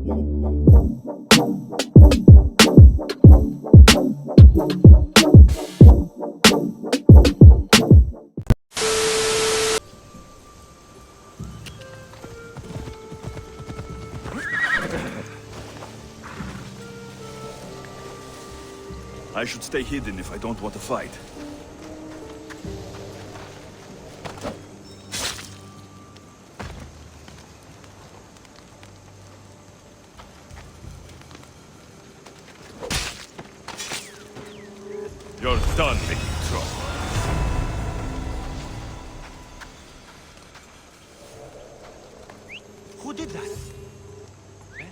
I should stay hidden if I don't want to fight. You're done making trouble. Who did that? Eh?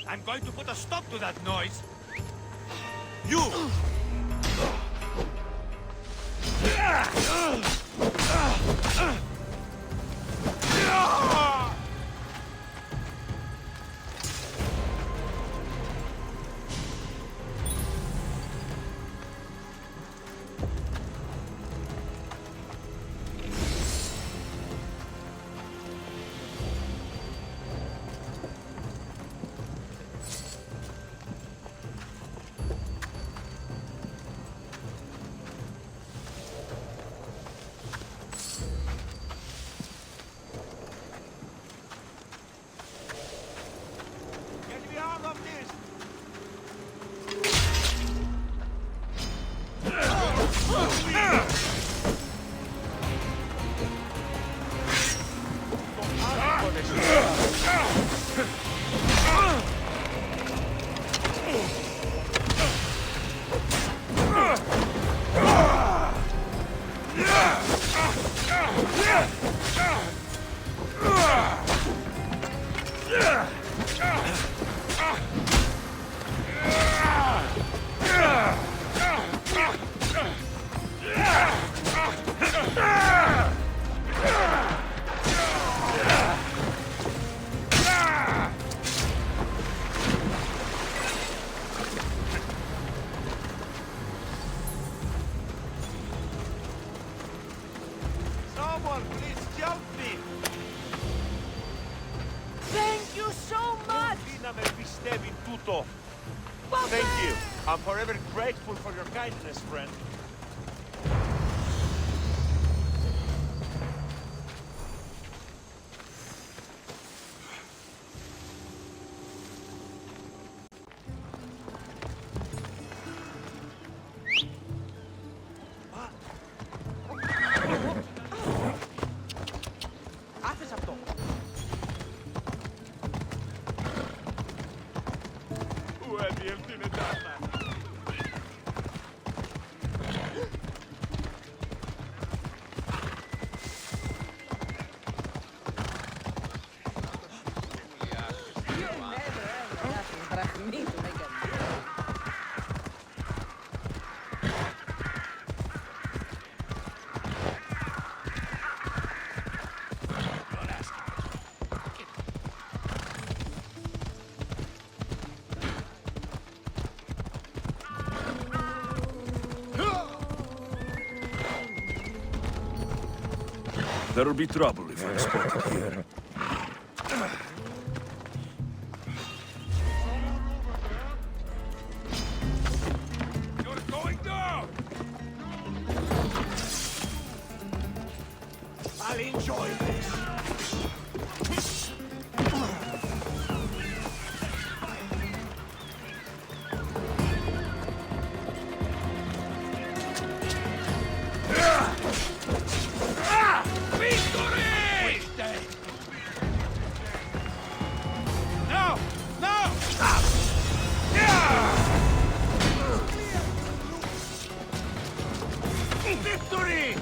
I'm going to put a stop to that noise. You! Someone, please help me! Thank you so much! Thank you. I'm forever grateful for your kindness, friend. Άφες αυτό! There'll be trouble if I'm spotted here. You're going down! I'll enjoy this. Victory!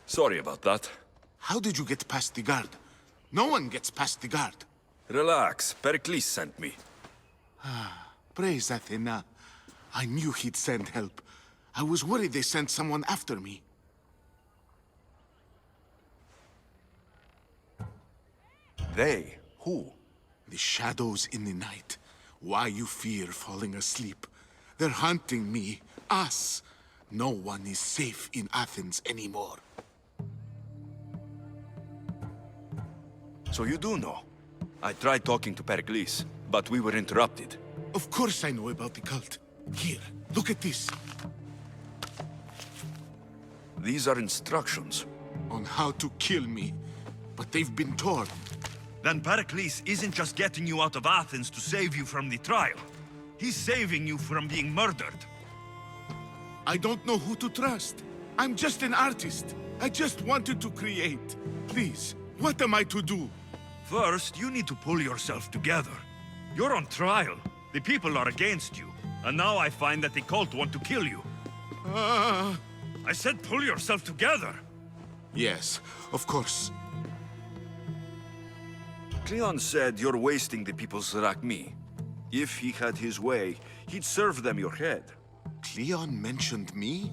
Sorry about that. How did you get past the guard? No one gets past the guard. Relax. Perikles sent me. Praise Athena. I knew he'd send help. I was worried they sent someone after me. They? Who? The shadows in the night. Why you fear falling asleep. They're hunting me. Us. No one is safe in Athens anymore. So you do know? I tried talking to Perikles, but we were interrupted. Of course I know about the cult. Here, look at this. These are instructions. On how to kill me. But they've been torn. Then Perikles isn't just getting you out of Athens to save you from the trial. He's saving you from being murdered. I don't know who to trust. I'm just an artist. I just wanted to create. Please, what am I to do? First, you need to pull yourself together. You're on trial. The people are against you. And now I find that the cult want to kill you. I said pull yourself together. Yes, of course. Cleon said you're wasting the people's Rakmi. If he had his way, he'd serve them your head. Cleon mentioned me?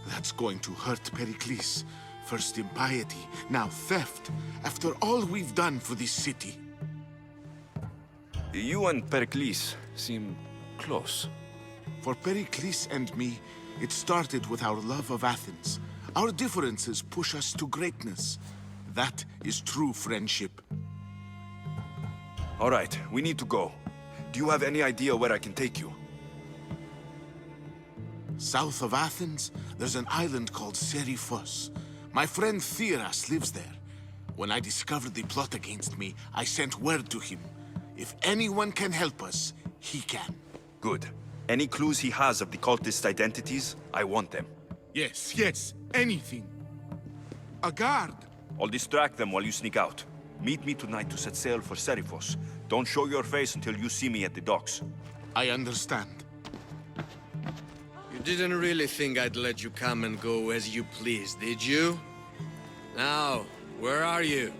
That's going to hurt Perikles. First impiety, now theft. After all we've done for this city. You and Perikles seem close. For Perikles and me, it started with our love of Athens. Our differences push us to greatness. That is true friendship. All right, we need to go. Do you have any idea where I can take you? South of Athens, there's an island called Seriphos. My friend Theras lives there. When I discovered the plot against me, I sent word to him. If anyone can help us, he can. Good. Any clues he has of the cultist identities, I want them. Yes, anything. A guard. I'll distract them while you sneak out. Meet me tonight to set sail for Seriphos. Don't show your face until you see me at the docks. I understand. You didn't really think I'd let you come and go as you please, did you? Now, where are you?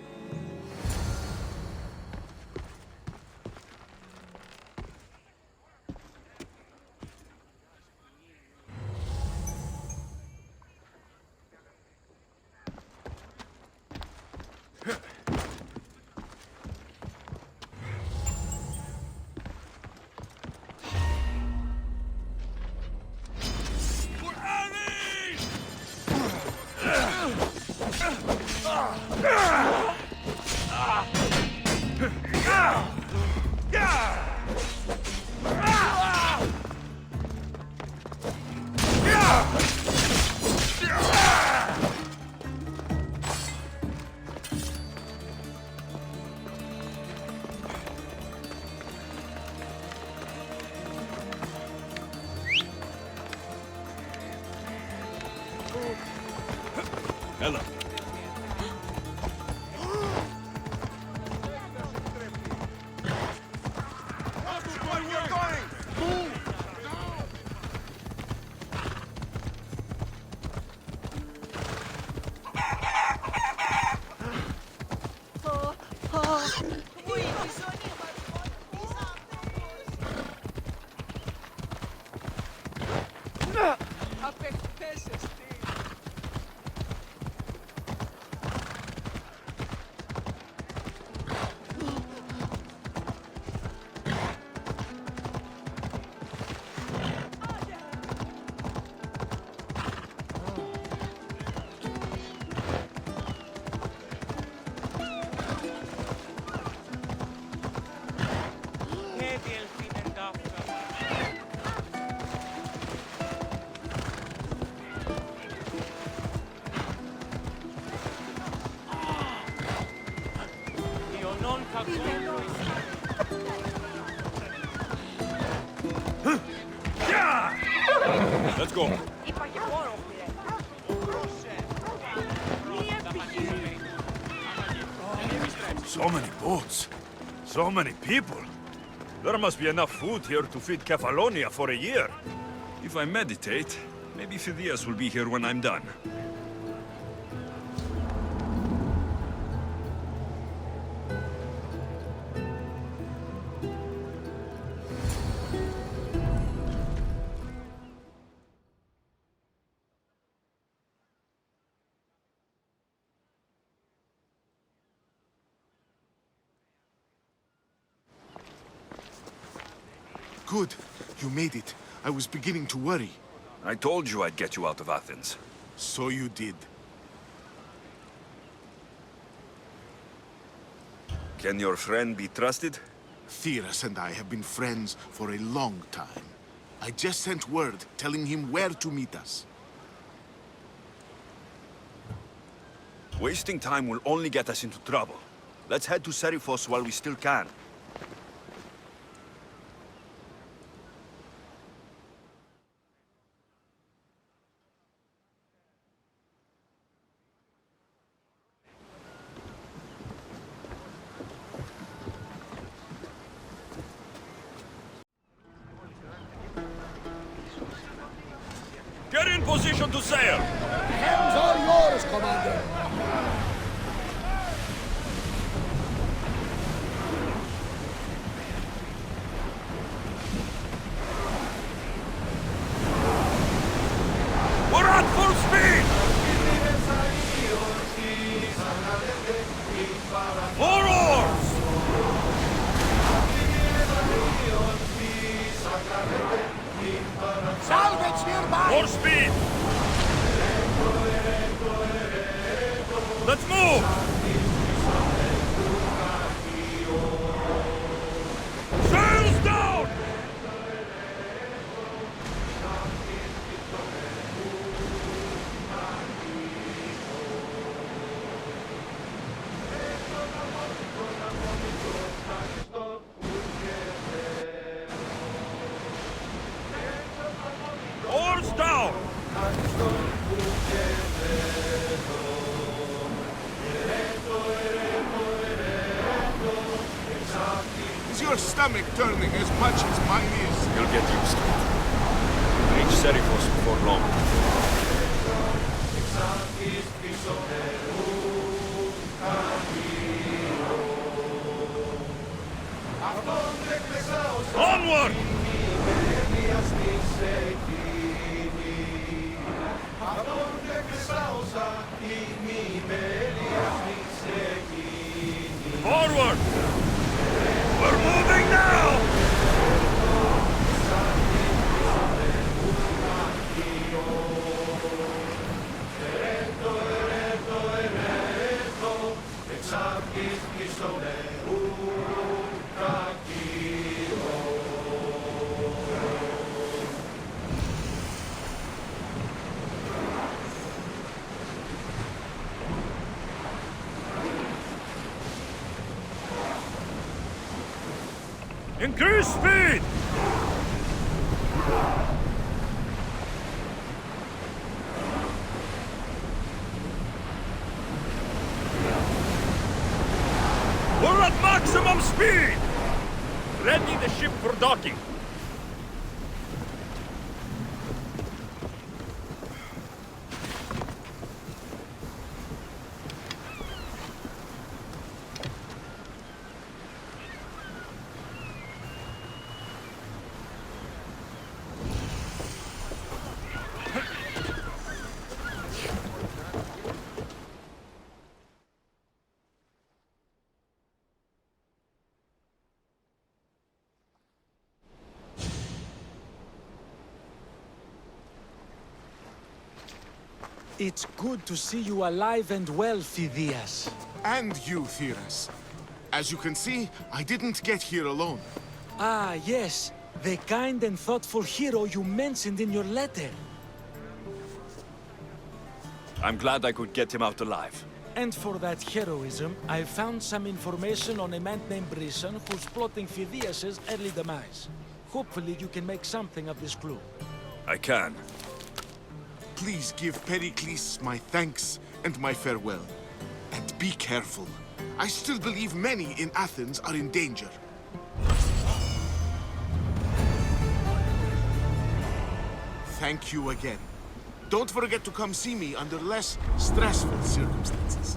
Ah! Hello. Let's go. So many boats. So many people. There must be enough food here to feed Kefalonia for a year. If I meditate, maybe Phidias will be here when I'm done. Good. You made it. I was beginning to worry. I told you I'd get you out of Athens. So you did. Can your friend be trusted? Theras and I have been friends for a long time. I just sent word telling him where to meet us. Wasting time will only get us into trouble. Let's head to Seriphos while we still can. Get in position to sail! Hands are yours, Commander! We're at full speed! More oars! Salvage nearby! More speed! Let's move! Sails down! Oars down! Is your stomach turning as much as mine is? You'll get used to it. Reach Seriphos before long. Onward! Forward! We're moving now! Increase speed! Full speed! Ready the ship for docking. It's good to see you alive and well, Phidias. And you, Theras. As you can see, I didn't get here alone. Ah, yes. The kind and thoughtful hero you mentioned in your letter. I'm glad I could get him out alive. And for that heroism, I found some information on a man named Brisson who's plotting Phidias' early demise. Hopefully you can make something of this clue. I can. Please give Perikles my thanks and my farewell. And be careful. I still believe many in Athens are in danger. Thank you again. Don't forget to come see me under less stressful circumstances.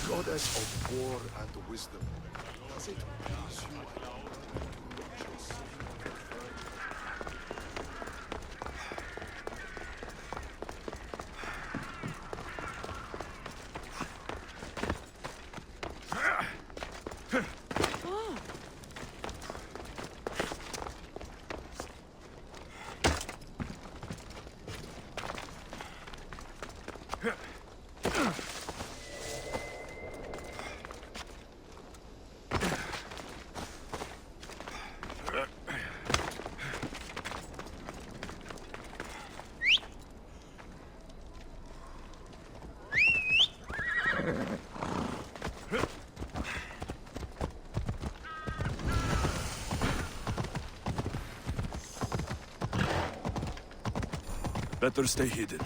Goddess of war and wisdom, does it please you allow to rejoice? Better stay hidden.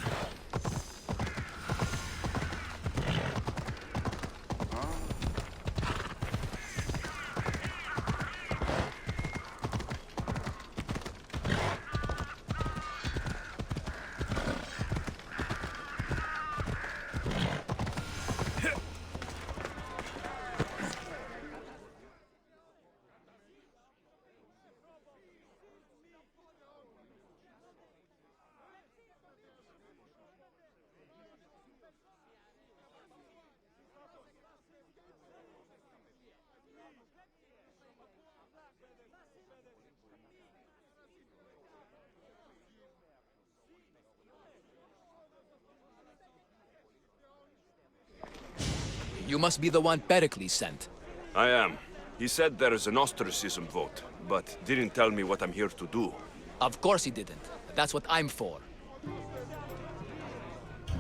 You must be the one Perikles sent. I am. He said there is an ostracism vote, but didn't tell me what I'm here to do. Of course he didn't. That's what I'm for.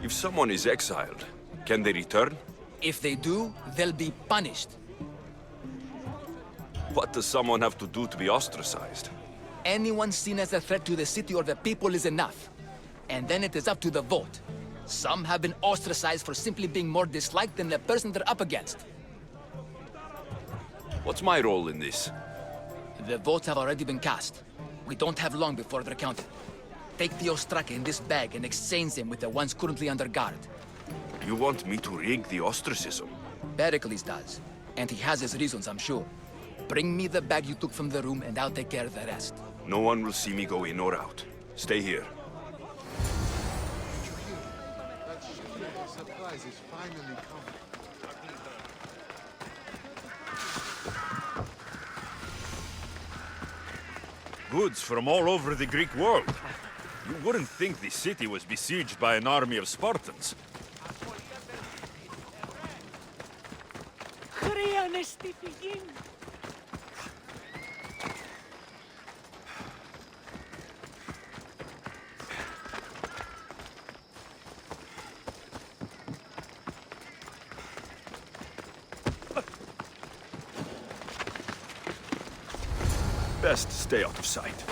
If someone is exiled, can they return? If they do, they'll be punished. What does someone have to do to be ostracized? Anyone seen as a threat to the city or the people is enough. And then it is up to the vote. Some have been ostracized for simply being more disliked than the person they're up against. What's my role in this? The votes have already been cast. We don't have long before they're counted. Take the ostraka in this bag and exchange them with the ones currently under guard. You want me to rig the ostracism? Perikles does. And he has his reasons, I'm sure. Bring me the bag you took from the room and I'll take care of the rest. No one will see me go in or out. Stay here. That shipment supplies is finally coming. Goods from all over the Greek world. You wouldn't think the city was besieged by an army of Spartans. Best stay out of sight.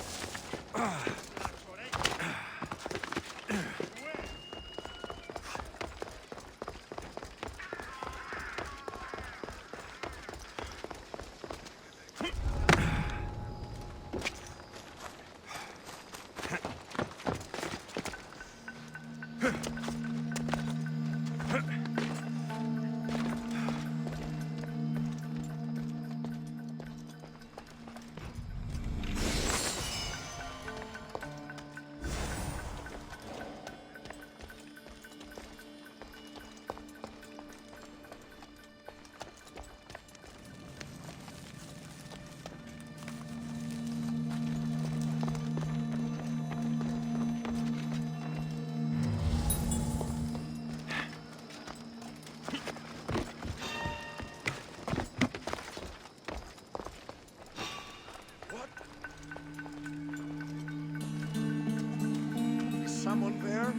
Someone there?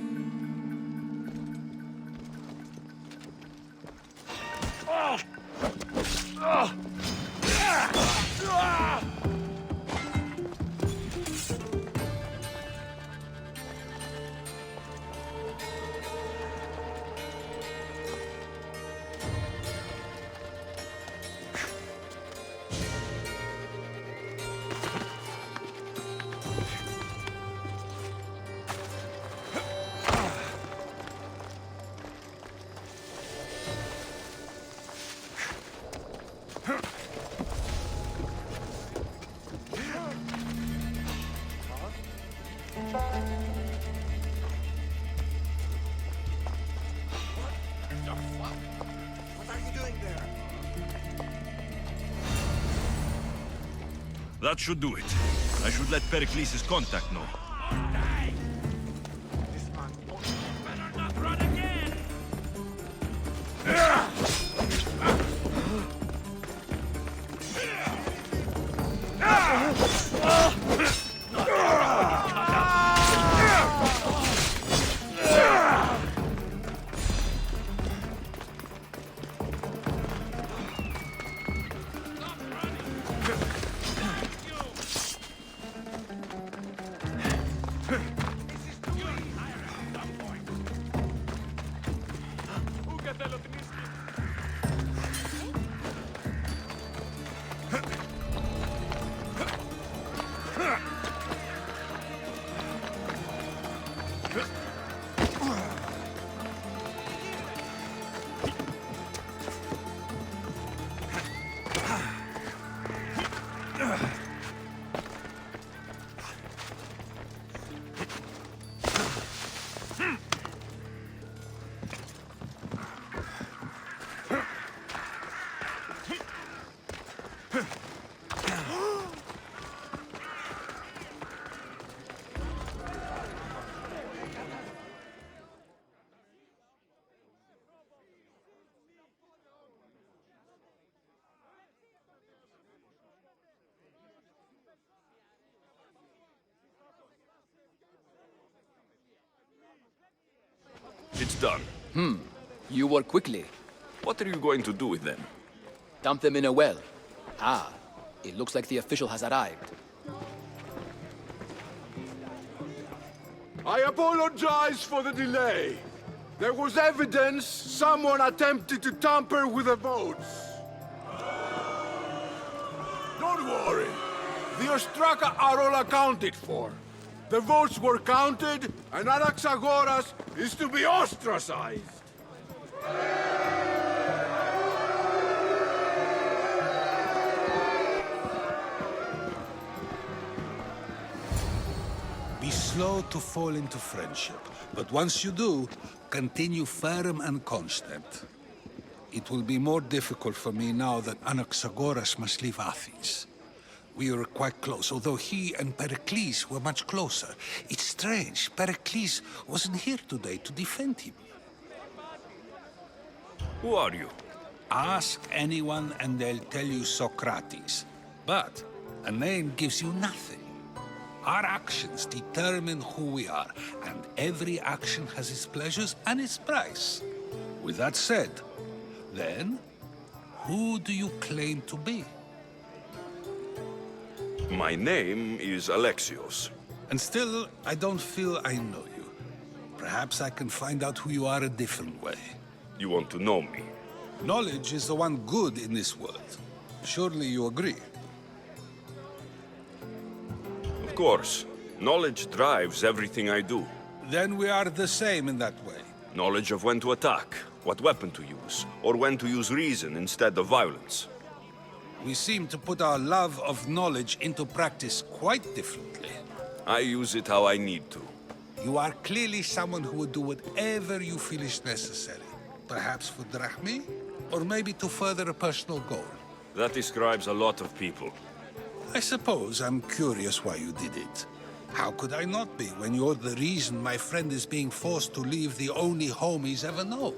That should do it. I should let Perikles' contact know. done. You work quickly. What are you going to do with them? Dump them in a well. Ah, it looks like the official has arrived. I apologize for the delay. There was evidence someone attempted to tamper with the votes. Don't worry. The Ostraka are all accounted for. The votes were counted, and Anaxagoras is to be ostracized. Be slow to fall into friendship, but once you do, continue firm and constant. It will be more difficult for me now that Anaxagoras must leave Athens. We were quite close, although he and Perikles were much closer. It's strange, Perikles wasn't here today to defend him. Who are you? Ask anyone and they'll tell you Socrates. But a name gives you nothing. Our actions determine who we are, and every action has its pleasures and its price. With that said, then, who do you claim to be? My name is Alexios. And still, I don't feel I know you. Perhaps I can find out who you are a different way. You want to know me? Knowledge is the one good in this world. Surely you agree? Of course. Knowledge drives everything I do. Then we are the same in that way. Knowledge of when to attack, what weapon to use, or when to use reason instead of violence. We seem to put our love of knowledge into practice quite differently. I use it how I need to. You are clearly someone who would do whatever you feel is necessary. Perhaps for drachmae, or maybe to further a personal goal. That describes a lot of people. I suppose I'm curious why you did it. How could I not be when you're the reason my friend is being forced to leave the only home he's ever known?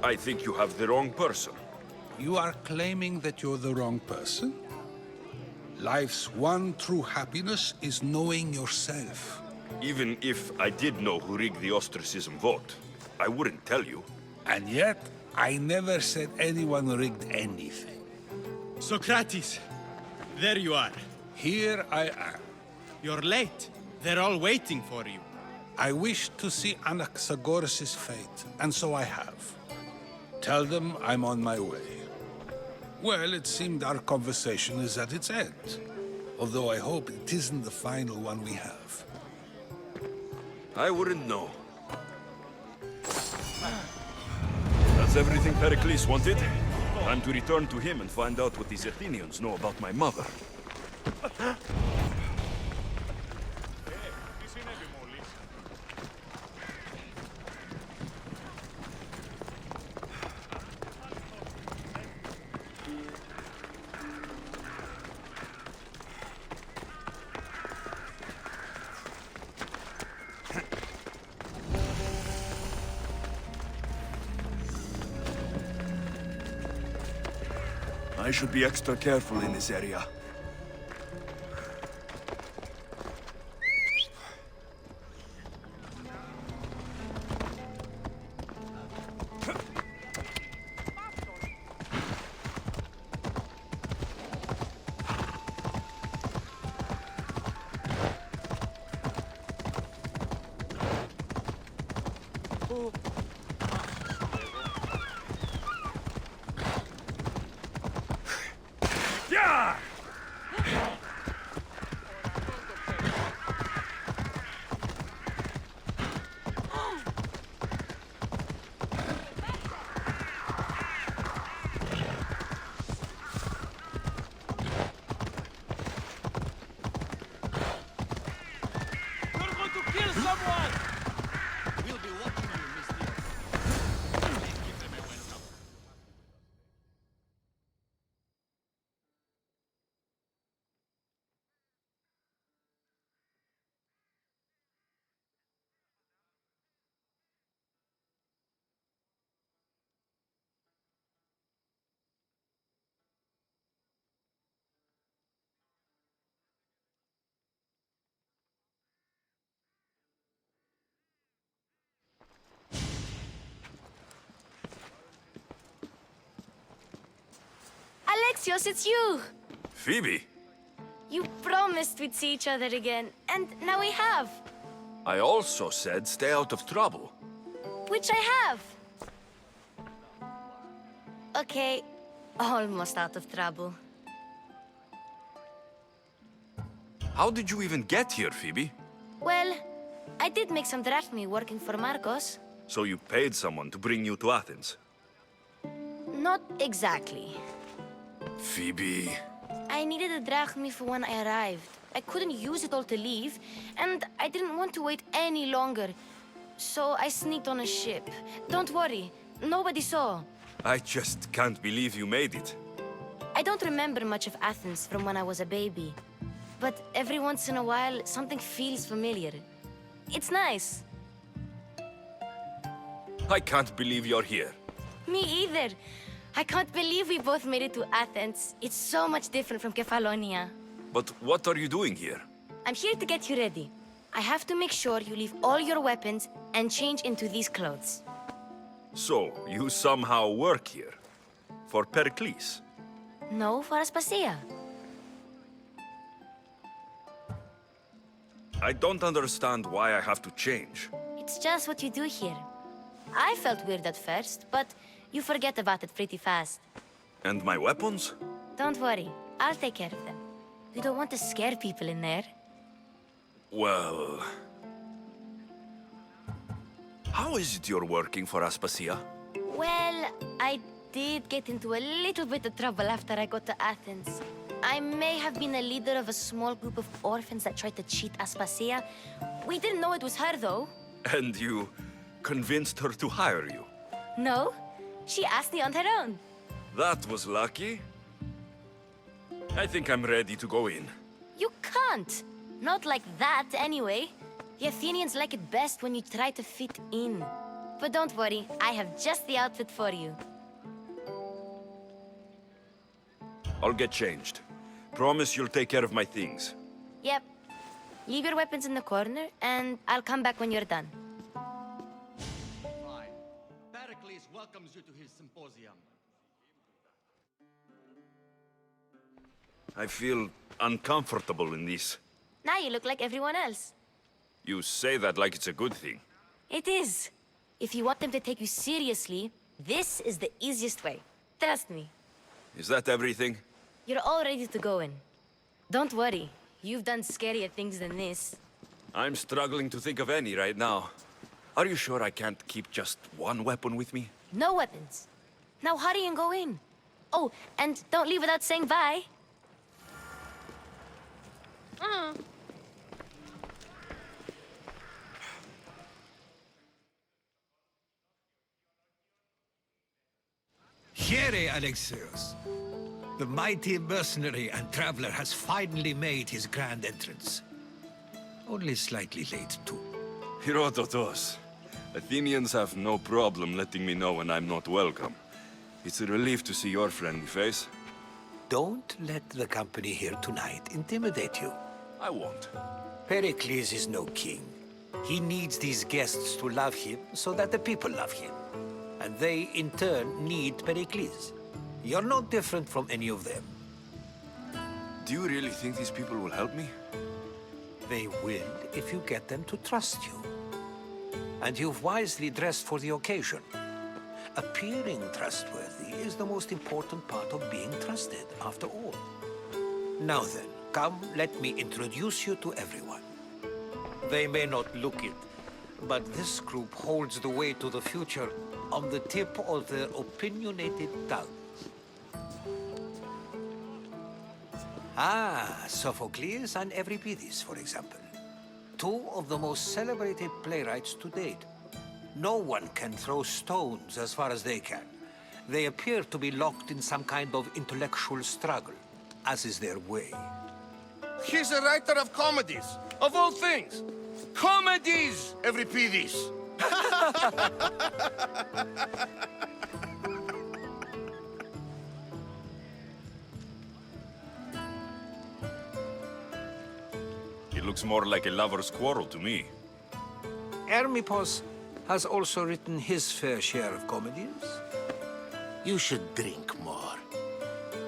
I think you have the wrong person. You are claiming that you're the wrong person? Life's one true happiness is knowing yourself. Even if I did know who rigged the ostracism vote, I wouldn't tell you. And yet, I never said anyone rigged anything. Socrates, there you are. Here I am. You're late. They're all waiting for you. I wish to see Anaxagoras' fate, and so I have. Tell them I'm on my way. Well, it seemed our conversation is at its end. Although I hope it isn't the final one we have. I wouldn't know. That's everything Perikles wanted. Time to return to him and find out what these Athenians know about my mother. I should be extra careful in this area. You're going to kill someone! We'll be watching you, Mr. Alexios, it's you! Phoebe, You promised we'd see each other again, and now we have. I also said stay out of trouble. Which I have. Okay, almost out of trouble. How did you even get here, Phoebe? Well, I did make some drachmi working for Marcos. So you paid someone to bring you to Athens? Not exactly. Phoebe... I needed a drachmi for when I arrived. I couldn't use it all to leave, and I didn't want to wait any longer. So I sneaked on a ship. Don't worry, nobody saw. I just can't believe you made it. I don't remember much of Athens from when I was a baby. But every once in a while, something feels familiar. It's nice. I can't believe you're here. Me either. I can't believe we both made it to Athens. It's so much different from Kefalonia. But what are you doing here? I'm here to get you ready. I have to make sure you leave all your weapons and change into these clothes. So, you somehow work here? For Perikles? No, for Aspasia. I don't understand why I have to change. It's just what you do here. I felt weird at first, but you forget about it pretty fast. And my weapons? Don't worry, I'll take care of them. You don't want to scare people in there. Well... How is it you're working for Aspasia? Well, I did get into a little bit of trouble after I got to Athens. I may have been a leader of a small group of orphans that tried to cheat Aspasia. We didn't know it was her, though. And you convinced her to hire you? No, she asked me on her own. That was lucky. I think I'm ready to go in. You can't. Not like that, anyway. The Athenians like it best when you try to fit in. But don't worry, I have just the outfit for you. I'll get changed. Promise you'll take care of my things. Yep. Leave your weapons in the corner, and I'll come back when you're done. Fine. Perikles welcomes you to his symposium. I feel uncomfortable in this. Now you look like everyone else. You say that like it's a good thing. It is. If you want them to take you seriously, this is the easiest way. Trust me. Is that everything? You're all ready to go in. Don't worry. You've done scarier things than this. I'm struggling to think of any right now. Are you sure I can't keep just one weapon with me? No weapons. Now hurry and go in. Oh, and don't leave without saying bye. Here, Alexios. The mighty mercenary and traveler has finally made his grand entrance. Only slightly late, too. Herodotus. Athenians have no problem letting me know when I'm not welcome. It's a relief to see your friendly face. Don't let the company here tonight intimidate you. I won't. Pericles is no king. He needs these guests to love him so that the people love him. And they, in turn, need Pericles. You're no different from any of them. Do you really think these people will help me? They will if you get them to trust you. And you've wisely dressed for the occasion. Appearing trustworthy is the most important part of being trusted, after all. Now then, come, let me introduce you to everyone. They may not look it, but this group holds the way to the future on the tip of their opinionated tongues. Ah, Sophocles and Euripides, for example. Two of the most celebrated playwrights to date. No one can throw stones as far as they can. They appear to be locked in some kind of intellectual struggle, as is their way. He's a writer of comedies, of all things. Comedies, Euripides. It looks more like a lover's quarrel to me. Hermippos has also written his fair share of comedies. You should drink more.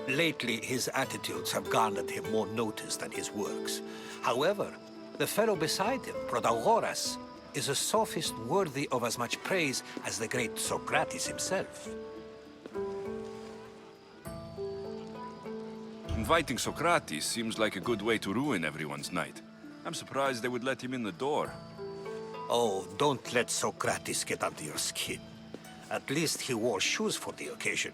Lately, his attitudes have garnered him more notice than his works. However, the fellow beside him, Protagoras, is a sophist worthy of as much praise as the great Socrates himself. Inviting Socrates seems like a good way to ruin everyone's night. I'm surprised they would let him in the door. Oh, don't let Socrates get under your skin. At least he wore shoes for the occasion.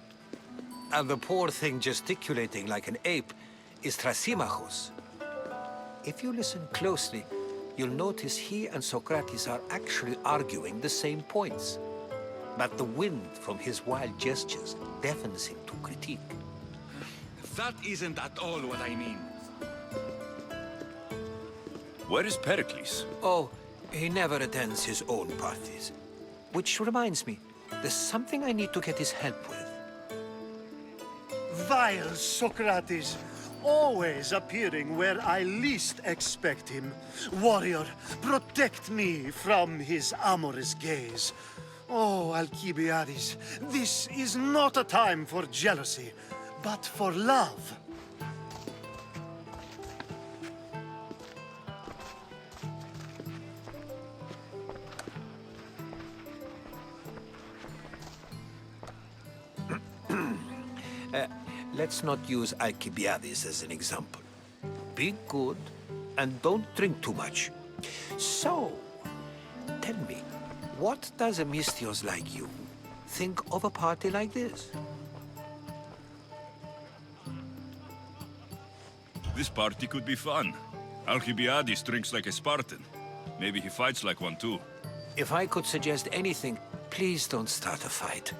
And the poor thing gesticulating like an ape is Thrasymachos. If you listen closely, you'll notice he and Socrates are actually arguing the same points. But the wind from his wild gestures deafens him to critique. That isn't at all what I mean. Where is Perikles? Oh, he never attends his own parties. Which reminds me, there's something I need to get his help with. Vile Socrates, always appearing where I least expect him. Warrior, protect me from his amorous gaze. Oh, Alcibiades, this is not a time for jealousy, but for love. Let's not use Alcibiades as an example. Be good, and don't drink too much. So, tell me, what does a mystios like you think of a party like this? This party could be fun. Alcibiades drinks like a Spartan. Maybe he fights like one too. If I could suggest anything, please don't start a fight,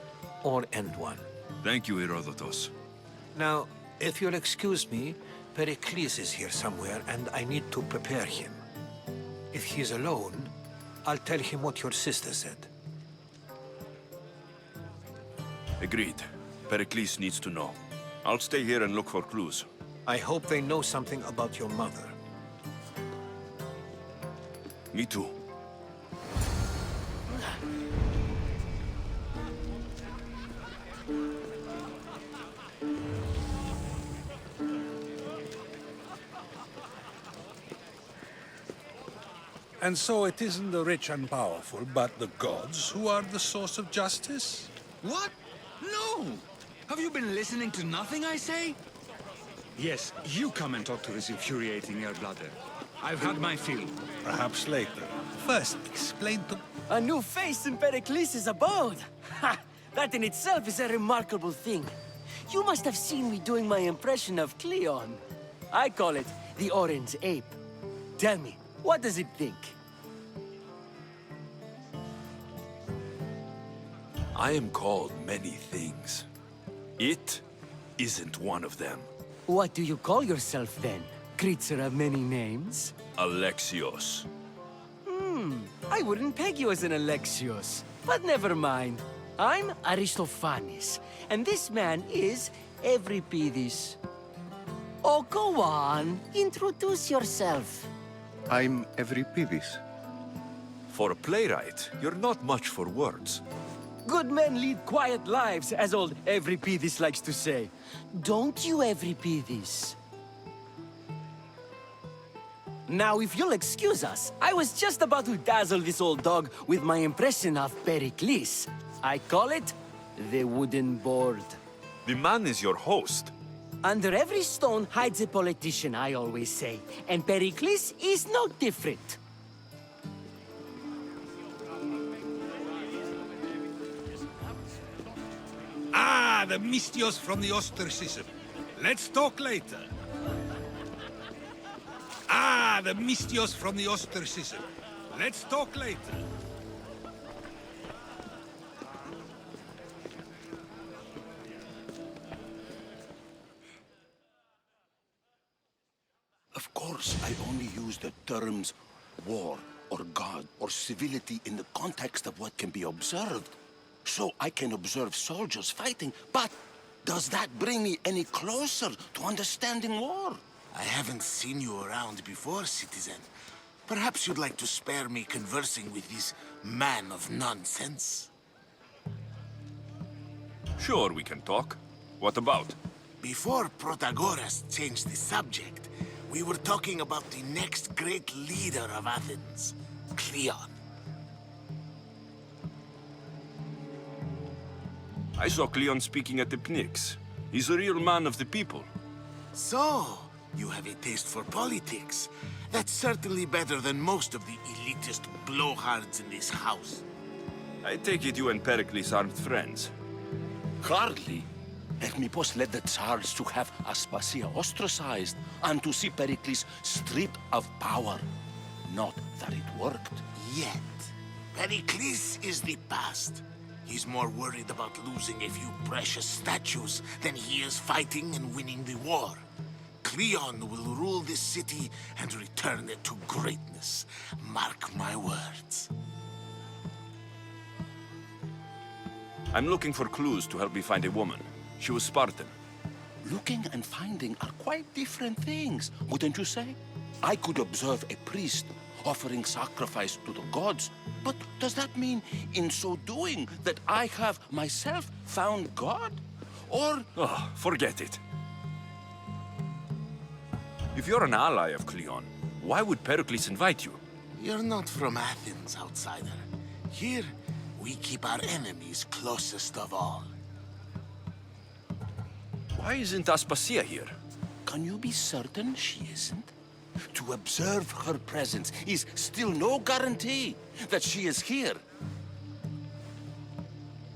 or end one. Thank you, Herodotus. Now, if you'll excuse me, Perikles is here somewhere, and I need to prepare him. If he's alone, I'll tell him what your sister said. Agreed. Perikles needs to know. I'll stay here and look for clues. I hope they know something about your mother. Me too. And so it isn't the rich and powerful, but the gods who are the source of justice? What? No! Have you been listening to nothing I say? Yes, you come and talk to this infuriating airbladder. I've had my fill. Perhaps later. First, explain to... A new face in Perikles' abode! Ha! That in itself is a remarkable thing. You must have seen me doing my impression of Cleon. I call it the Orange Ape. Tell me, what does it think? I am called many things. It isn't one of them. What do you call yourself then? Creature of many names? Alexios. I wouldn't peg you as an alexios. But never mind. I'm Aristophanes, and this man is Euripides. Oh, go on. Introduce yourself. I'm Euripides. For a playwright, you're not much for words. Good men lead quiet lives, as old Euripides likes to say. Don't you, Euripides? Now, if you'll excuse us, I was just about to dazzle this old dog with my impression of Perikles. I call it the wooden board. The man is your host. Under every stone hides a politician, I always say. And Perikles is no different. Ah, the mystios from the ostracism. Let's talk later. Ah, the mystios from the ostracism. Let's talk later. Of course, I only use the terms war or god or civility in the context of what can be observed. So I can observe soldiers fighting, but does that bring me any closer to understanding war? I haven't seen you around before, citizen. Perhaps you'd like to spare me conversing with this man of nonsense? Sure, we can talk. What about? Before Protagoras changed the subject, we were talking about the next great leader of Athens, Cleon. I saw Cleon speaking at the Pnyx. He's a real man of the people. So, you have a taste for politics. That's certainly better than most of the elitist blowhards in this house. I take it you and Perikles aren't friends. Hardly. Hermippos led the Tsars to have Aspasia ostracized and to see Perikles stripped of power. Not that it worked. Yet, Perikles is the past. He's more worried about losing a few precious statues than he is fighting and winning the war. Cleon will rule this city and return it to greatness. Mark my words. I'm looking for clues to help me find a woman. She was Spartan. Looking and finding are quite different things, wouldn't you say? I could observe a priest offering sacrifice to the gods, but does that mean, in so doing, that I have myself found God? Or... Oh, forget it. If you're an ally of Cleon, why would Perikles invite you? You're not from Athens, outsider. Here, we keep our enemies closest of all. Why isn't Aspasia here? Can you be certain she isn't? To observe her presence is still no guarantee that she is here.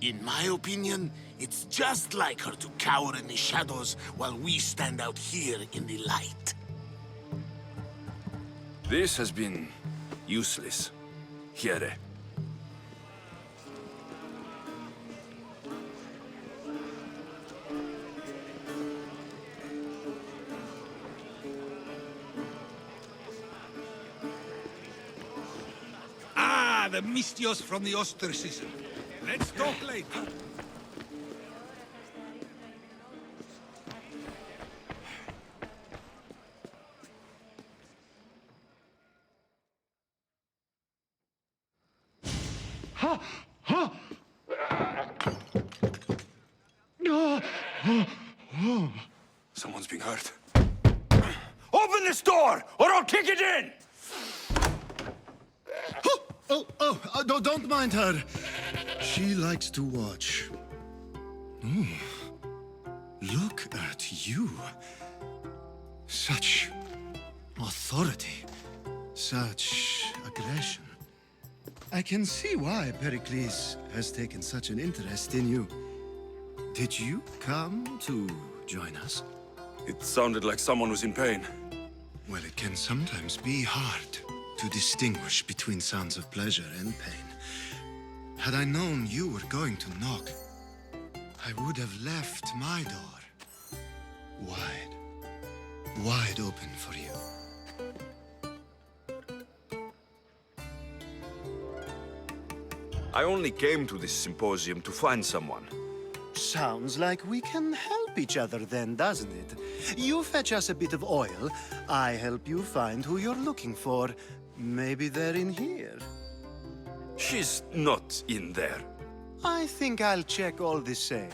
In my opinion, it's just like her to cower in the shadows while we stand out here in the light. This has been useless. Here. The mystios from the ostracism. Let's talk later. Someone's being hurt. Open this door, or I'll kick it in! No, don't mind her. She likes to watch. Look at you. Such authority. Such aggression. I can see why Perikles has taken such an interest in you. Did you come to join us? It sounded like someone was in pain. Well, it can sometimes be hard to distinguish between sounds of pleasure and pain. Had I known you were going to knock, I would have left my door wide open for you. I only came to this symposium to find someone. Sounds like we can help each other then, doesn't it? You fetch us a bit of oil, I help you find who you're looking for. Maybe they're in here. She's not in there. I think I'll check all the same.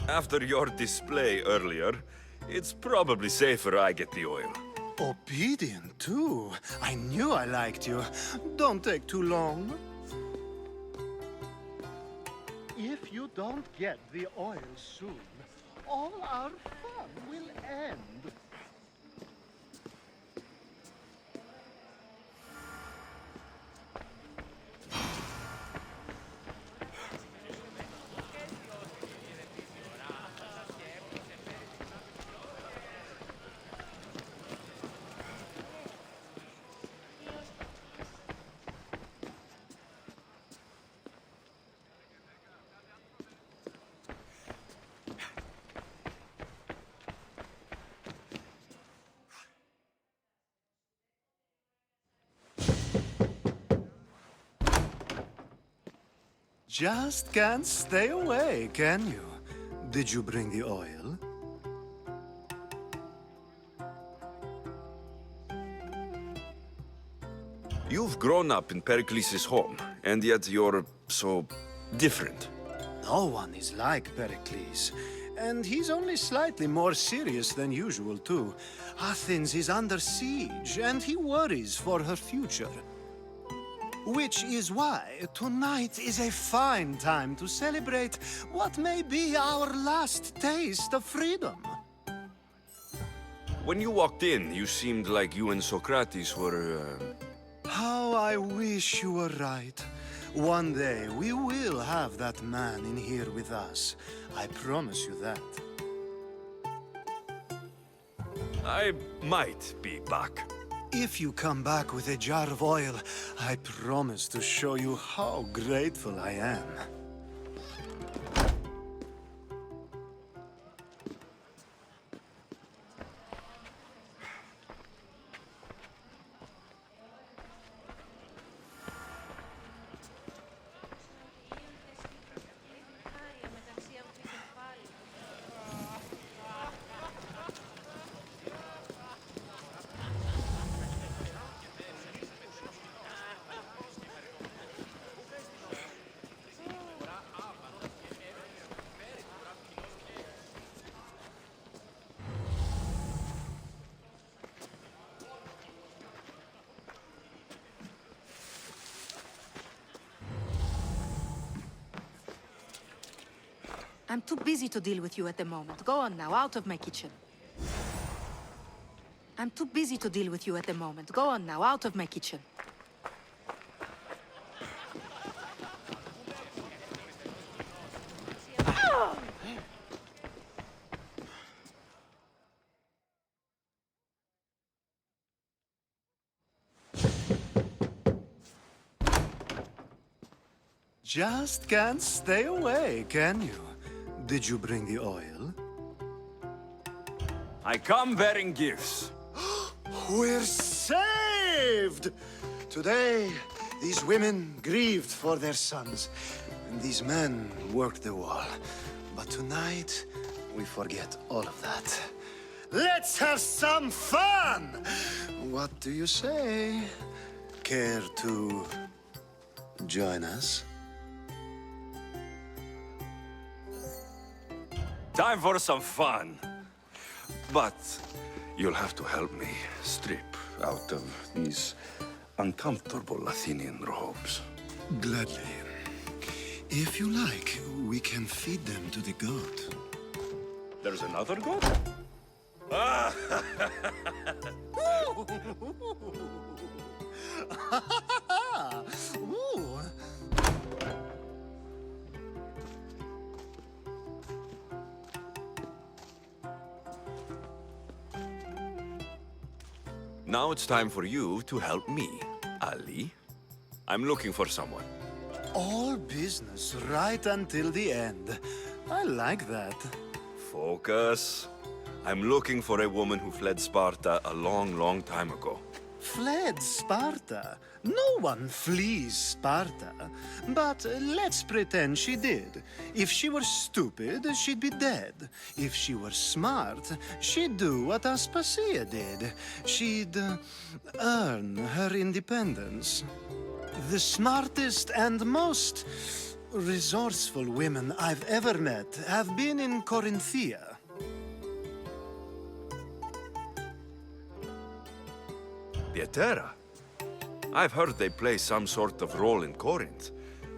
After your display earlier, it's probably safer I get the oil. Obedient, too. I knew I liked you. Don't take too long. If you don't get the oil soon, all our fun will end. Just can't stay away, can you? Did you bring the oil? You've grown up in Perikles' home, and yet you're so different. No one is like Perikles. And he's only slightly more serious than usual, too. Athens is under siege, and he worries for her future. Which is why tonight is a fine time to celebrate what may be our last taste of freedom. When you walked in, you seemed like you and Socrates were, How I wish you were right. One day we will have that man in here with us. I promise you that. I might be back. If you come back with a jar of oil, I promise to show you how grateful I am. I'm too busy to deal with you at the moment. Go on now, out of my kitchen. I'm too busy to deal with you at the moment. Go on now, out of my kitchen. Just can't stay away, can you? Did you bring the oil? I come bearing gifts. We're saved! Today, these women grieved for their sons, and these men worked the wall. But tonight, we forget all of that. Let's have some fun! What do you say? Care to join us? Time for some fun. But you'll have to help me strip out of these uncomfortable Athenian robes. Gladly. If you like, we can feed them to the goat. There's another goat? Ooh. Now it's time for you to help me, Ali. I'm looking for someone. All business right until the end. I like that. Focus. I'm looking for a woman who fled Sparta a long, long time ago. Fled Sparta? No one flees Sparta. But let's pretend she did. If she were stupid, she'd be dead. If she were smart, she'd do what Aspasia did. She'd earn her independence. The smartest and most resourceful women I've ever met have been in Corinthia. Pietera? I've heard they play some sort of role in Corinth,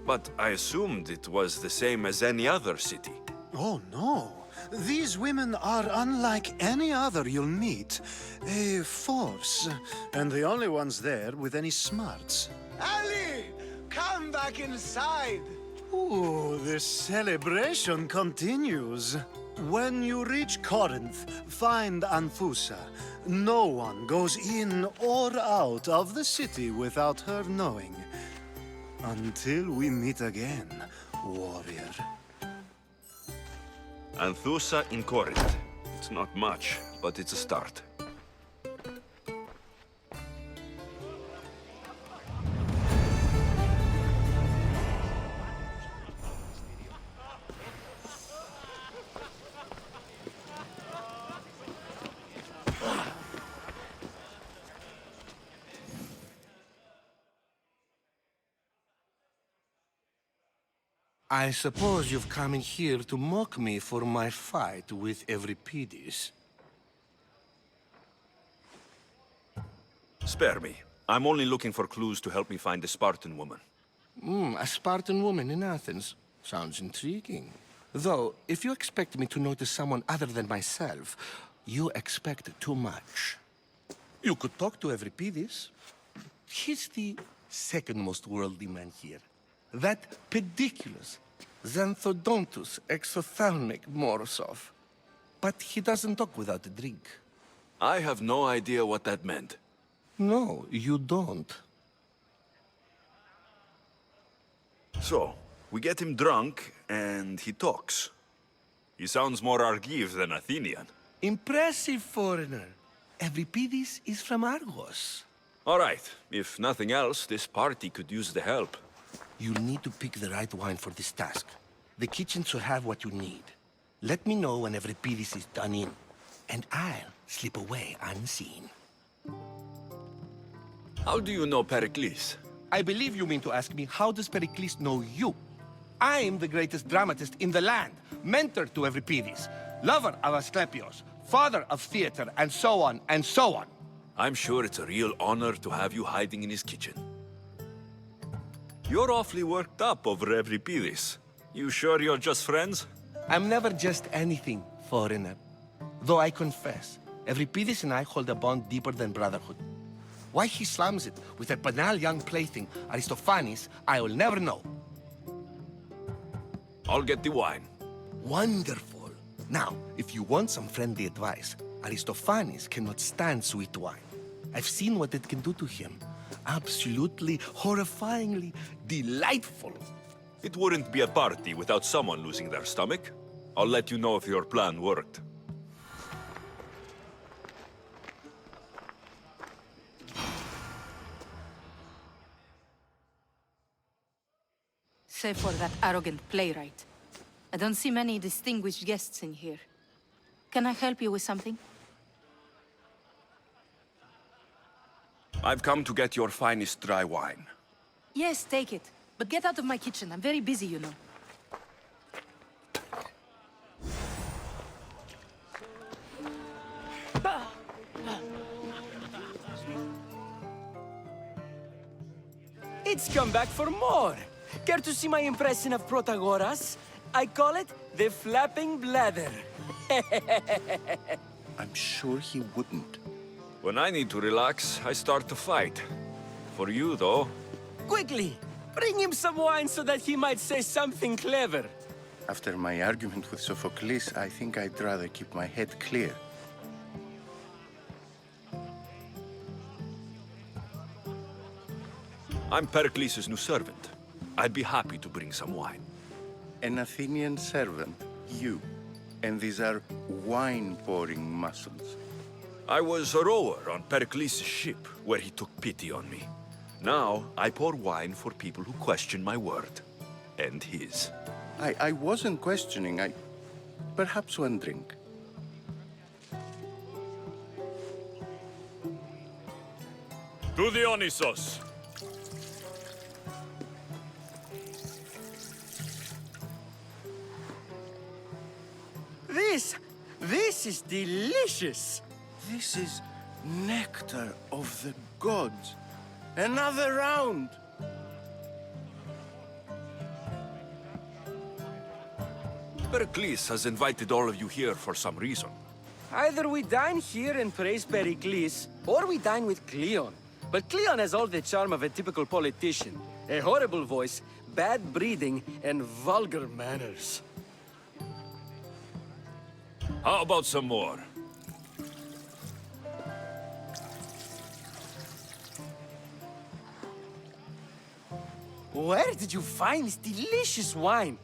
but I assumed it was the same as any other city. Oh, no. These women are unlike any other you'll meet. A force, and the only ones there with any smarts. Ali! Come back inside! Ooh, the celebration continues. When you reach Corinth, find Anthusa. No one goes in or out of the city without her knowing. Until we meet again, warrior. Anthusa in Corinth. It's not much, but it's a start. I suppose you've come in here to mock me for my fight with Euripides. Spare me. I'm only looking for clues to help me find the Spartan woman. A Spartan woman in Athens. Sounds intriguing. Though, if you expect me to notice someone other than myself, you expect too much. You could talk to Euripides. He's the second most worldly man here. That pediculous, xanthodontus exophthalmic Morosov. But he doesn't talk without a drink. I have no idea what that meant. No, you don't. So, we get him drunk, and he talks. He sounds more Argive than Athenian. Impressive, foreigner. Euripides is from Argos. All right. If nothing else, this party could use the help. You need to pick the right wine for this task. The kitchen should have what you need. Let me know when Euripides is done in, and I'll slip away unseen. How do you know Perikles? I believe you mean to ask me, how does Perikles know you? I'm the greatest dramatist in the land, mentor to Euripides, lover of Asclepios, father of theater, and so on, and so on. I'm sure it's a real honor to have you hiding in his kitchen. You're awfully worked up over Euripides. You sure you're just friends? I'm never just anything, foreigner. Though I confess, Euripides and I hold a bond deeper than brotherhood. Why he slams it with a banal young plaything, Aristophanes, I will never know. I'll get the wine. Wonderful. Now, if you want some friendly advice, Aristophanes cannot stand sweet wine. I've seen what it can do to him. Absolutely, horrifyingly delightful. It wouldn't be a party without someone losing their stomach. I'll let you know if your plan worked. Save for that arrogant playwright. I don't see many distinguished guests in here. Can I help you with something? I've come to get your finest dry wine. Yes, take it. But get out of my kitchen. I'm very busy, you know. It's come back for more. Care to see my impression of Protagoras? I call it the flapping bladder. I'm sure he wouldn't. When I need to relax, I start to fight. For you, though... Quickly! Bring him some wine so that he might say something clever. After my argument with Sophocles, I think I'd rather keep my head clear. I'm Perikles' new servant. I'd be happy to bring some wine. An Athenian servant, you. And these are wine-pouring muscles. I was a rower on Perikles' ship, where he took pity on me. Now, I pour wine for people who question my word. And his. I wasn't questioning. Perhaps one drink. To the Onysos! This is delicious! This is nectar of the gods. Another round! Perikles has invited all of you here for some reason. Either we dine here and praise Perikles, or we dine with Cleon. But Cleon has all the charm of a typical politician. A horrible voice, bad breeding, and vulgar manners. How about some more? Where did you find this delicious wine?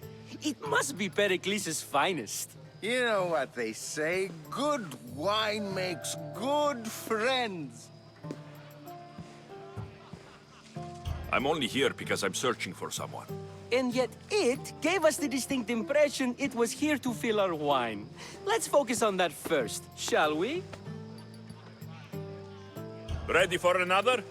It must be Perikles' finest. You know what they say, good wine makes good friends. I'm only here because I'm searching for someone. And yet it gave us the distinct impression it was here to fill our wine. Let's focus on that first, shall we? Ready for another?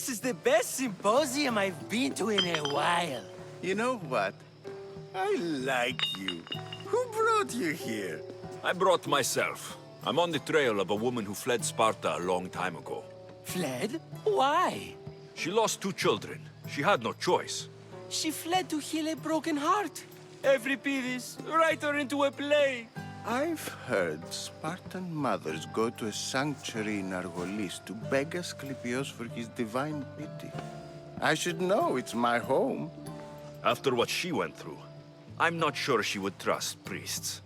This is the best symposium I've been to in a while. You know what? I like you. Who brought you here? I brought myself. I'm on the trail of a woman who fled Sparta a long time ago. Fled? Why? She lost 2 children. She had no choice. She fled to heal a broken heart. Euripides, write her into a play. I've heard Spartan mothers go to a sanctuary in Argolis to beg Asclepios for his divine pity. I should know, it's my home. After what she went through, I'm not sure she would trust priests.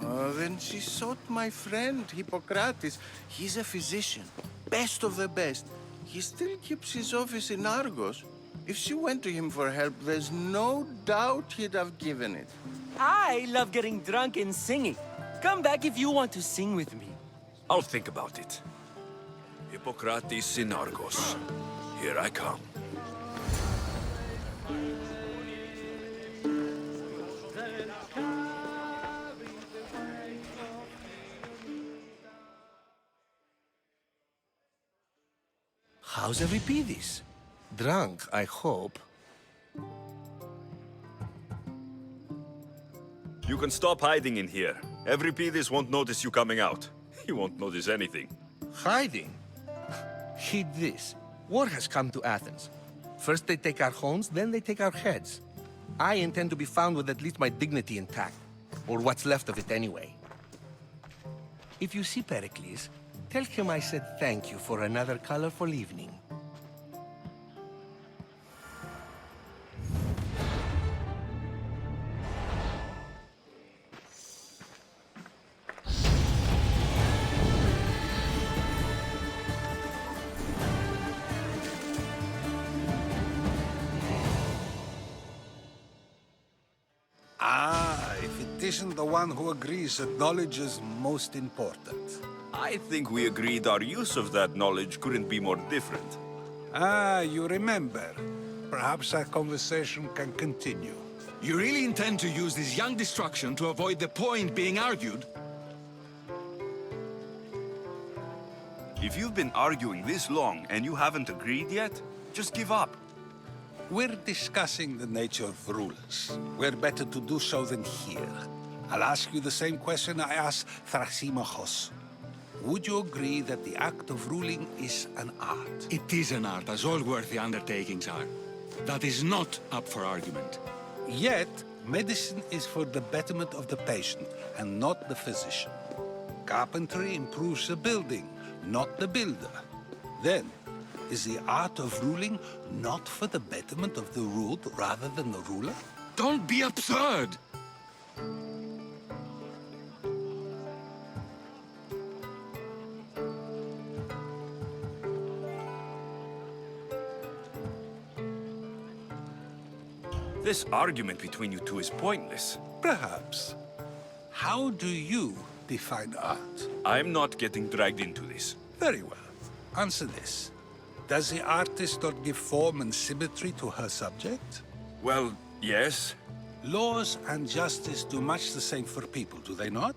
Oh, then she sought my friend, Hippocrates. He's a physician, best of the best. He still keeps his office in Argos. If she went to him for help, there's no doubt he'd have given it. I love getting drunk and singing. Come back if you want to sing with me. I'll think about it. Hippocrates in Argos. Here I come. How's Euripides? Drunk, I hope. You can stop hiding in here. Euripides won't notice you coming out. He won't notice anything. Hiding? Heed this. War has come to Athens. First they take our homes, then they take our heads. I intend to be found with at least my dignity intact. Or what's left of it anyway. If you see Perikles, tell him I said thank you for another colorful evening. If it isn't the one who agrees that knowledge is most important. I think we agreed our use of that knowledge couldn't be more different. You remember. Perhaps our conversation can continue. You really intend to use this young destruction to avoid the point being argued? If you've been arguing this long and you haven't agreed yet, just give up. We're discussing the nature of rulers. Where better to do so than here? I'll ask you the same question I asked Thrasymachos. Would you agree that the act of ruling is an art? It is an art, as all worthy undertakings are. That is not up for argument. Yet, medicine is for the betterment of the patient and not the physician. Carpentry improves the building, not the builder. Then, is the art of ruling not for the betterment of the ruled rather than the ruler? Don't be absurd! This argument between you two is pointless. Perhaps. How do you define art? I'm not getting dragged into this. Very well. Answer this. Does the artist not give form and symmetry to her subject? Well, yes. Laws and justice do much the same for people, do they not?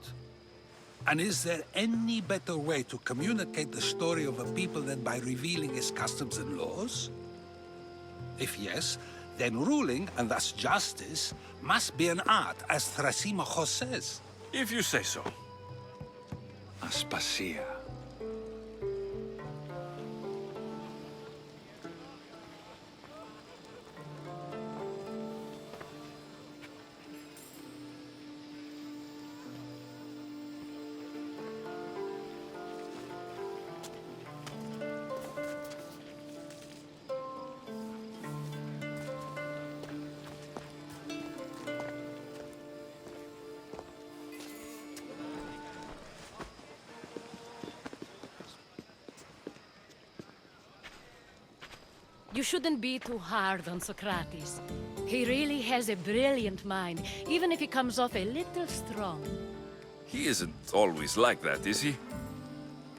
And is there any better way to communicate the story of a people than by revealing its customs and laws? If yes, then ruling, and thus justice, must be an art, as Thrasymachos says. If you say so. Aspasia. You shouldn't be too hard on Socrates. He really has a brilliant mind, even if he comes off a little strong. He isn't always like that, is he?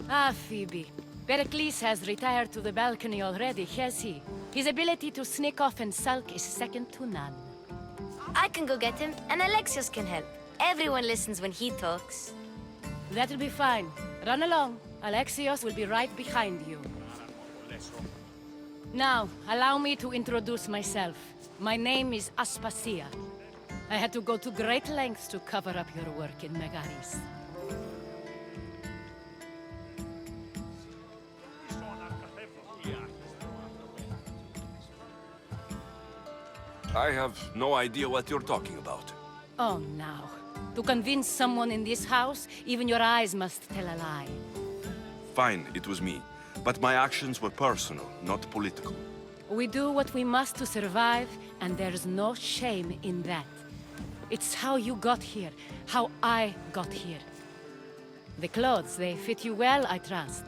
Ah, Phoebe. Perikles has retired to the balcony already, has he? His ability to sneak off and sulk is second to none. I can go get him, and Alexios can help. Everyone listens when he talks. That'll be fine. Run along. Alexios will be right behind you. Now, allow me to introduce myself. My name is Aspasia. I had to go to great lengths to cover up your work in Megaris. I have no idea what you're talking about. Oh, now. To convince someone in this house, even your eyes must tell a lie. Fine, it was me. But my actions were personal, not political. We do what we must to survive, and there's no shame in that. It's how you got here, how I got here. The clothes, they fit you well, I trust.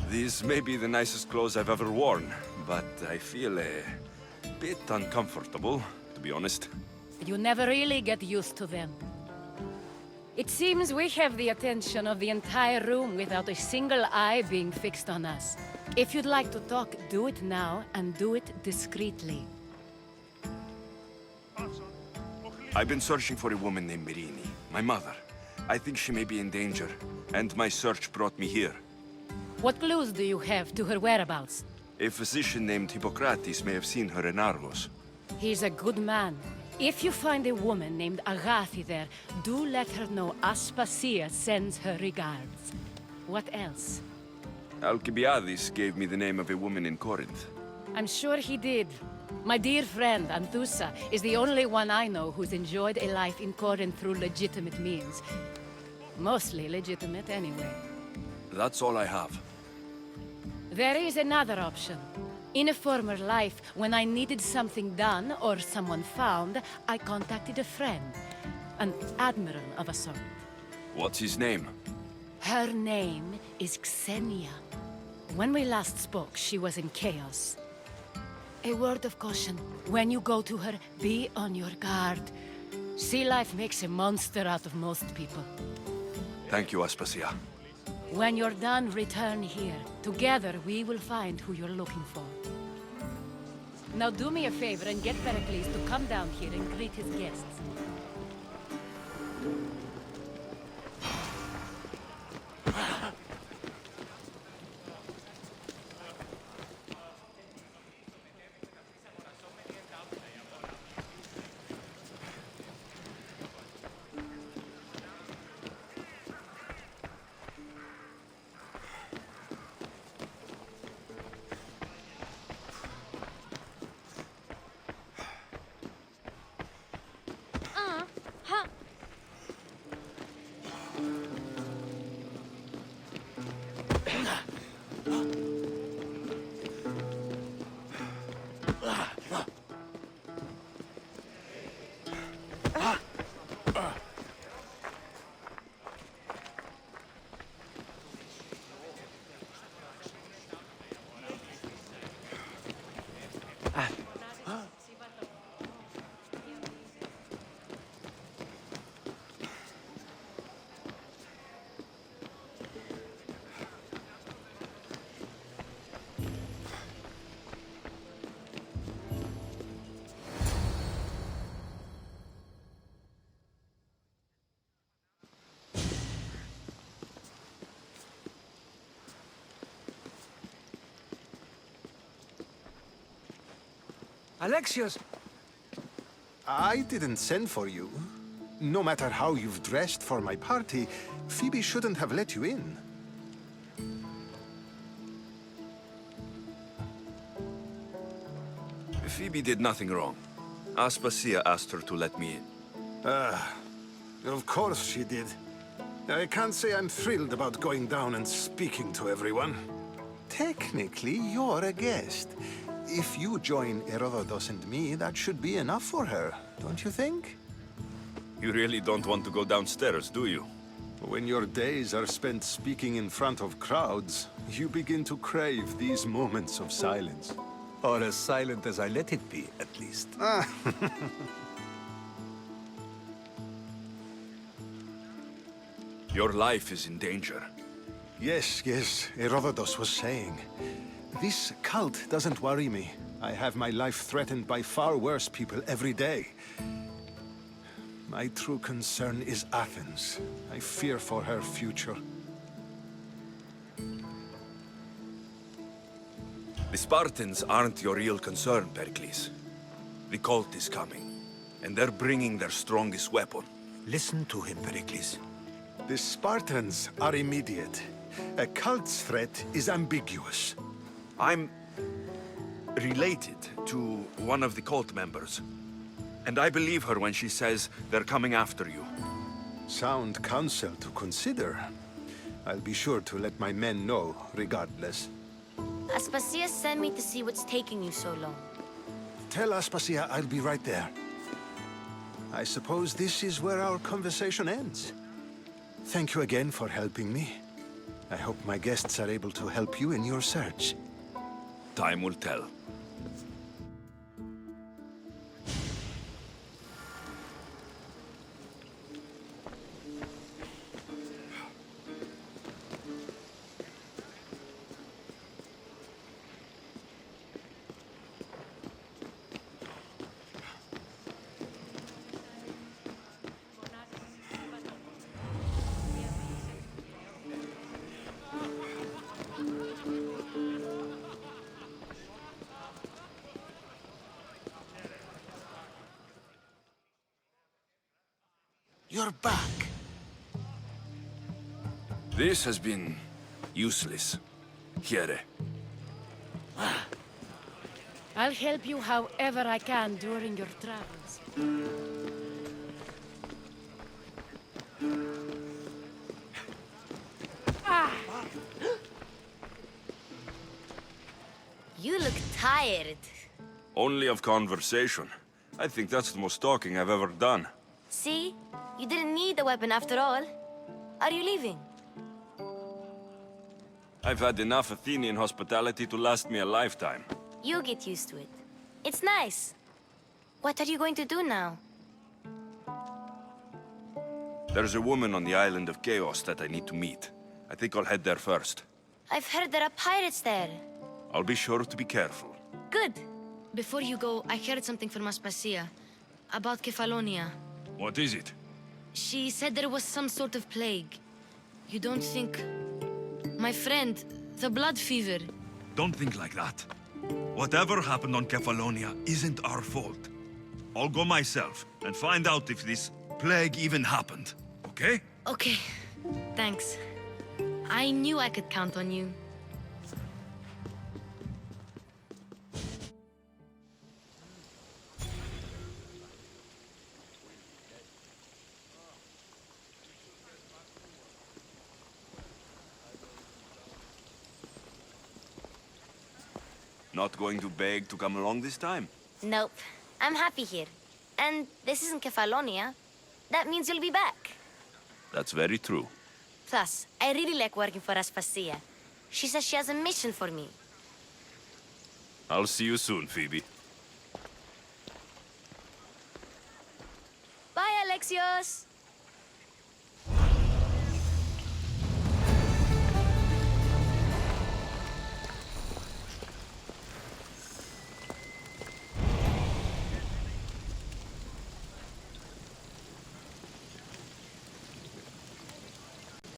These may be the nicest clothes I've ever worn, but I feel a bit uncomfortable, to be honest. You never really get used to them. It seems we have the attention of the entire room without a single eye being fixed on us. If you'd like to talk, do it now, and do it discreetly. I've been searching for a woman named Mirini, my mother. I think she may be in danger, and my search brought me here. What clues do you have to her whereabouts? A physician named Hippocrates may have seen her in Argos. He's a good man. If you find a woman named Agathi there, do let her know Aspasia sends her regards. What else? Alcibiades gave me the name of a woman in Corinth. I'm sure he did. My dear friend, Anthusa, is the only one I know who's enjoyed a life in Corinth through legitimate means. Mostly legitimate, anyway. That's all I have. There is another option. In a former life, when I needed something done or someone found, I contacted a friend. An admiral of a sort. What's his name? Her name is Xenia. When we last spoke, she was in chaos. A word of caution. When you go to her, be on your guard. Sea life makes a monster out of most people. Thank you, Aspasia. When you're done, return here. Together, we will find who you're looking for. Now do me a favor and get Perikles to come down here and greet his guests. Alexios! I didn't send for you. No matter how you've dressed for my party, Phoebe shouldn't have let you in. Phoebe did nothing wrong. Aspasia asked her to let me in. Of course she did. I can't say I'm thrilled about going down and speaking to everyone. Technically, you're a guest. If you join Herodotus and me, that should be enough for her, don't you think? You really don't want to go downstairs, do you? When your days are spent speaking in front of crowds, you begin to crave these moments of silence. Or as silent as I let it be, at least. Your life is in danger. Yes, Herodotus was saying. This cult doesn't worry me. I have my life threatened by far worse people every day. My true concern is Athens. I fear for her future. The Spartans aren't your real concern, Perikles. The cult is coming, and they're bringing their strongest weapon. Listen to him, Perikles. The Spartans are immediate. A cult's threat is ambiguous. I'm related to one of the cult members, and I believe her when she says they're coming after you. Sound counsel to consider. I'll be sure to let my men know, regardless. Aspasia sent me to see what's taking you so long. Tell Aspasia I'll be right there. I suppose this is where our conversation ends. Thank you again for helping me. I hope my guests are able to help you in your search. Time will tell. You're back. This has been useless. Here. I'll help you however I can during your travels. You look tired. Only of conversation. I think that's the most talking I've ever done. See? You didn't need the weapon after all. Are you leaving? I've had enough Athenian hospitality to last me a lifetime. You get used to it. It's nice. What are you going to do now? There's a woman on the island of Chaos that I need to meet. I think I'll head there first. I've heard there are pirates there. I'll be sure to be careful. Good. Before you go, I heard something from Aspasia. About Kefalonia. What is it? She said there was some sort of plague. You don't think... My friend, the blood fever. Don't think like that. Whatever happened on Kefalonia isn't our fault. I'll go myself and find out if this plague even happened, okay? Okay. Thanks. I knew I could count on you. Not going to beg to come along this time? Nope. I'm happy here. And this isn't Kefalonia. That means you'll be back. That's very true. Plus, I really like working for Aspasia. She says she has a mission for me. I'll see you soon, Phoebe. Bye, Alexios!